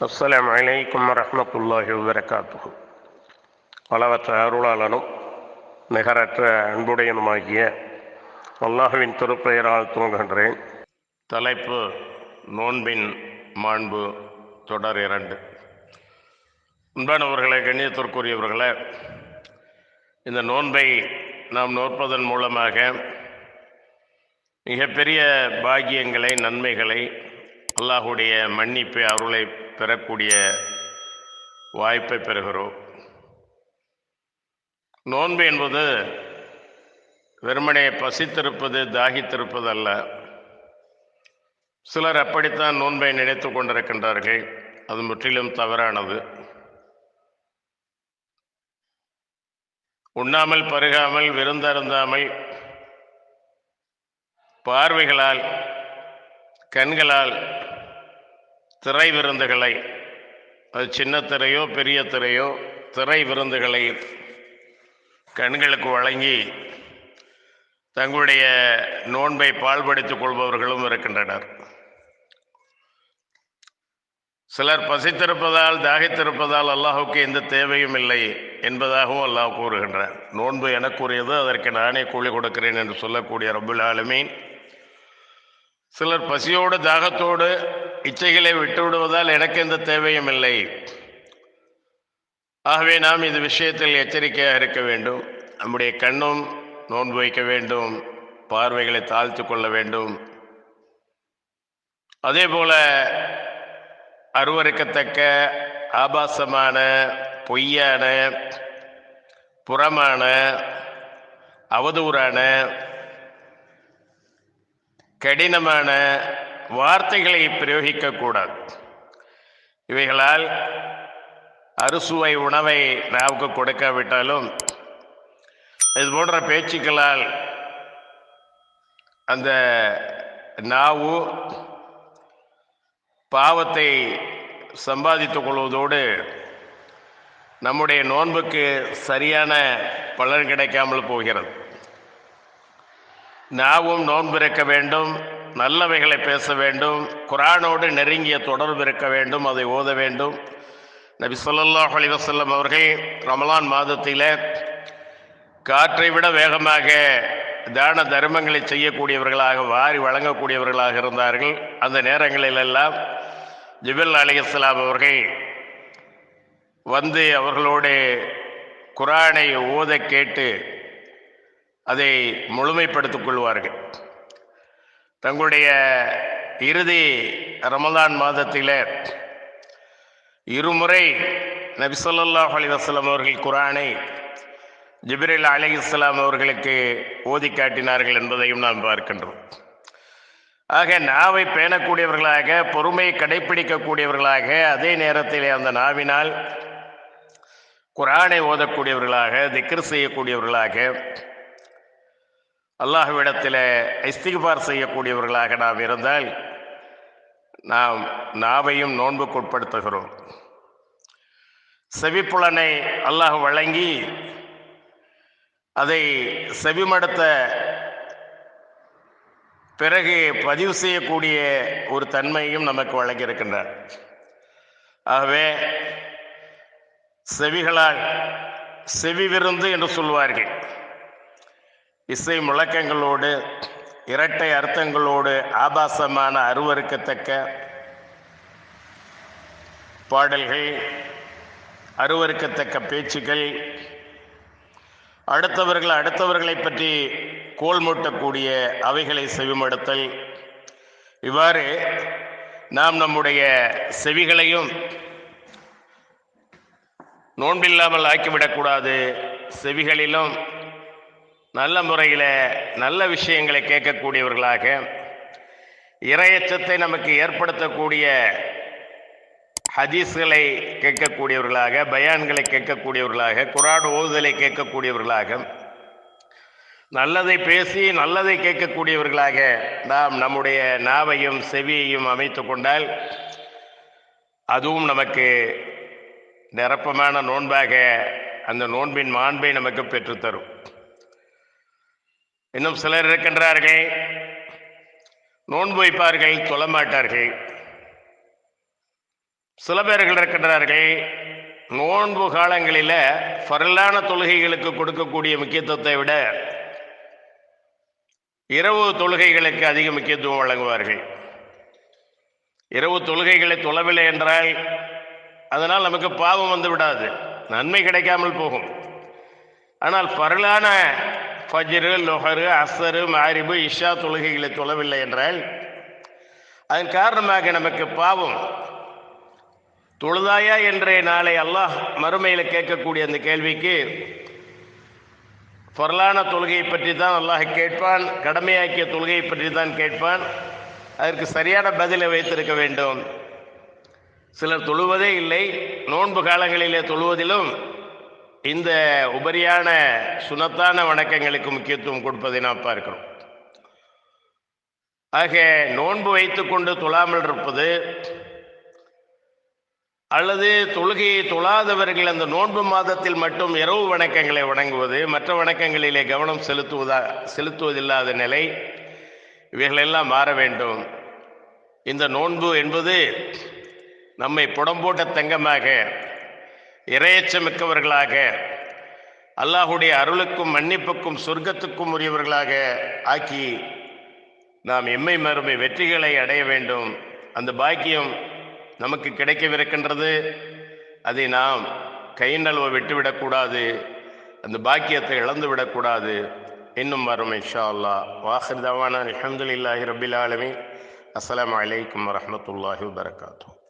அஸ்ஸலாமு அலைக்கும் வரஹ்மத்துல்லாஹி வபரகாத்துஹு. அளவற்ற அருளாளனும் நிகரற்ற அன்புடையனுமாகிய அல்லாஹுவின் திருப்பெயரால் துவங்குகின்றேன். தலைப்பு: நோன்பின் மாண்பு, தொடர் 2. அன்பானவர்களே, கண்ணியத்திற்குரியவர்களே, இந்த நோன்பை நாம் நோற்பதன் மூலமாக மிகப்பெரிய பாக்கியங்களை, நன்மைகளை, அல்லாஹுடைய மன்னிப்பு, அருளை பெறக்கூடிய வாய்ப்பை பெறுகிறோம். நோன்பு என்பது வெறுமனே பசித்திருப்பது, தாகித்திருப்பது அல்ல. சிலர் அப்படித்தான் நோன்பை நினைத்து கொண்டிருக்கின்றார்கள். அது முற்றிலும் தவறானது. உண்ணாமல், பருகாமல், விருந்தருந்தாமல், பார்வைகளால், கண்களால் திரை விருந்துகளை, அது சின்ன திரையோ பெரிய திரையோ, திரை விருந்துகளை கண்களுக்கு வழங்கி தங்களுடைய நோன்பை பாழ்படுத்திக் கொள்பவர்களும் இருக்கின்றனர். சிலர் பசித்திருப்பதால், தாகித்திருப்பதால் அல்லாஹுக்கு எந்த தேவையும் இல்லை என்பதாகவும் அல்லாஹ் கூறுகின்றார். நோன்பு எனக்குரியது, அதற்கு நானே கூலி கொடுக்கிறேன் என்று சொல்லக்கூடிய ரப்புல் ஆலமீன் சிலர் பசியோடு, தாகத்தோடு இச்சைகளை விட்டுவிடுவதால் எனக்கு எந்த தேவையும் இல்லை. ஆகவே நாம் இது விஷயத்தில் எச்சரிக்கையாக இருக்க வேண்டும். நம்முடைய கண்ணும் நோன்பு வைக்க வேண்டும், பார்வைகளை தாழ்த்து கொள்ள வேண்டும். அதே போல அருவருக்கத்தக்க, ஆபாசமான, பொய்யான, புறமான, அவதூறான, கடினமான வார்த்தைகளை பிரயோகிக்கக்கூடாது. இவைகளால் அறுசுவை உணவை நாவுக்கு கொடுக்காவிட்டாலும் இது போன்ற பேச்சுக்களால் அந்த நாவு பாவத்தை சம்பாதித்துக் கொள்வதோடு நம்முடைய நோன்புக்கு சரியான பலன் கிடைக்காமல் போகிறது. நாவும் நோன்பிருக்க வேண்டும், நல்லவைகளை பேச வேண்டும், குர்ஆனோடு நெருங்கிய தொடர்பு இருக்க வேண்டும், அதை ஓத வேண்டும். நபி ஸல்லல்லாஹு அலைஹி வஸல்லம் அவர்கள் ரமலான் மாதத்தில் காற்றை விட வேகமாக தான தர்மங்களை செய்யக்கூடியவர்களாக, வாரி வழங்கக்கூடியவர்களாக இருந்தார்கள். அந்த நேரங்களிலெல்லாம் ஜிப்ரீல் அலைஹிஸ்ஸலாம் அவர்கள் வந்து அவர்களோடு குர்ஆனை ஓத கேட்டு அதை முழுமைப்படுத்திக் கொள்வார்கள். தங்களுடைய இறுதி ரமலான் மாதத்தில் இருமுறை நபி ஸல்லல்லாஹு அலைஹி வஸல்லம் அவர்கள் குர்ஆனை ஜிப்ரீல் அலைஹிஸ்ஸலாம் அவர்களுக்கு ஓதி காட்டினார்கள் என்பதையும் நாம் பார்க்கின்றோம். ஆக நாவை பேணக்கூடியவர்களாக, பொறுமையை கடைப்பிடிக்கக்கூடியவர்களாக, அதே நேரத்தில் அந்த நாவினால் குர்ஆனை ஓதக்கூடியவர்களாக, திக்ர் செய்யக்கூடியவர்களாக, அல்லாஹ்விடத்தில் இஸ்திக்பார் செய்யக்கூடியவர்களாக நாம் இருந்தால் நாம் நாவையும் நோன்புக்கு உட்படுத்துகிறோம். செவிப்புலனை அல்லாஹ் வழங்கி அதை செவிமடுத்த பிறகு பதிவு செய்யக்கூடிய ஒரு தன்மையும் நமக்கு வழங்கியிருக்கின்றார். ஆகவே செவிகளால் செவி விருந்து என்று சொல்வார்கள். இசை முழக்கங்களோடு, இரட்டை அர்த்தங்களோடு, ஆபாசமான, அருவருக்கத்தக்க பாடல்கள், அருவருக்கத்தக்க பேச்சுக்கள், அடுத்தவர்களை பற்றி கோல் மூட்டக்கூடிய அவைகளை செவிமடுத்தல், இவ்வாறு நாம் நம்முடைய செவிகளையும் நோன்பில்லாமல் ஆக்கிவிடக்கூடாது. செவிகளிலும் நல்ல முறையில் நல்ல விஷயங்களை கேட்கக்கூடியவர்களாக, இறையச்சத்தை நமக்கு ஏற்படுத்தக்கூடிய ஹதீஸ்களை கேட்கக்கூடியவர்களாக, பயான்களை கேட்கக்கூடியவர்களாக, குர்ஆன் ஓதுதலை கேட்கக்கூடியவர்களாக, நல்லதை பேசி நல்லதை கேட்கக்கூடியவர்களாக நாம் நம்முடைய நாவையும் செவியையும் அமைத்து கொண்டால் அதுவும் நமக்கு நிரப்பமான நோன்பாக அந்த நோன்பின் மாண்பை நமக்கு பெற்றுத்தரும். இன்னும் சிலர் இருக்கின்றார்கள், நோன்பு வைப்பார்கள், தொழமாட்டார்கள். சில பேர்கள் இருக்கின்றார்கள், நோன்பு காலங்களில் ஃபர்லான தொழுகைகளுக்கு கொடுக்கக்கூடிய முக்கியத்துவத்தை விட இரவு தொழுகைகளுக்கு அதிக முக்கியத்துவம் வழங்குவார்கள். இரவு தொழுகைகளை தொழவில்லை என்றால் அதனால் நமக்கு பாவம் வந்து விடாது, நன்மை கிடைக்காமல் போகும். ஆனால் ஃபர்லான ஃபஜ்ரு, லுஹரு, அஸ்ரு, மக்ரிபு, இஷா தொழுகைகளை தொழவில்லை என்றால் அதன் காரணமாக நமக்கு பாவம். தொழுதாயா என்று நாளை அல்லாஹ் மறுமையில் கேட்கக்கூடிய அந்த கேள்விக்கு ஃபர்லான தொழுகையை பற்றி தான் அல்லாஹ் கேட்பான், கடமையாக்கிய தொழுகையை பற்றி தான் கேட்பான். அதற்கு சரியான பதிலை வைத்திருக்க வேண்டும். சிலர் தொழுவதே இல்லை, நோன்பு காலங்களிலே தொழுவதிலும் இந்த உபரியான சுனத்தான வணக்கங்களுக்கு முக்கியத்துவம் கொடுப்பதை நாம் பார்க்கிறோம். ஆக நோன்பு வைத்துக்கொண்டு தொழாமல் இருப்பது அல்லது தொழுகையை தொழாதவர்கள் அந்த நோன்பு மாதத்தில் மட்டும் இரவு வணக்கங்களை வணங்குவது, மற்ற வணக்கங்களிலே கவனம் செலுத்துவதில்லாத நிலை, இவைகளெல்லாம் மாற வேண்டும். இந்த நோன்பு என்பது நம்மை புடம்போட்ட தங்கமாக, இறையச்சமிக்கவர்களாக, அல்லாஹுடைய அருளுக்கும் மன்னிப்புக்கும் சொர்க்கத்துக்கும் உரியவர்களாக ஆக்கி நாம் எம்மை மறுமை வெற்றிகளை அடைய வேண்டும். அந்த பாக்கியம் நமக்கு கிடைக்கவிருக்கின்றது. அதை நாம் கை நழுவ விட்டுவிடக்கூடாது, அந்த பாக்கியத்தை இழந்து விடக்கூடாது. இன்னும் வரும் இன்ஷா அல்லாஹ். வாஹிர் தவானா அல்ஹம்துலில்லாஹி ரப்பில் ஆலமீன். அஸ்ஸலாமு அலைக்கும் வரஹ்மத்துல்லாஹி வபரகாத்துஹு.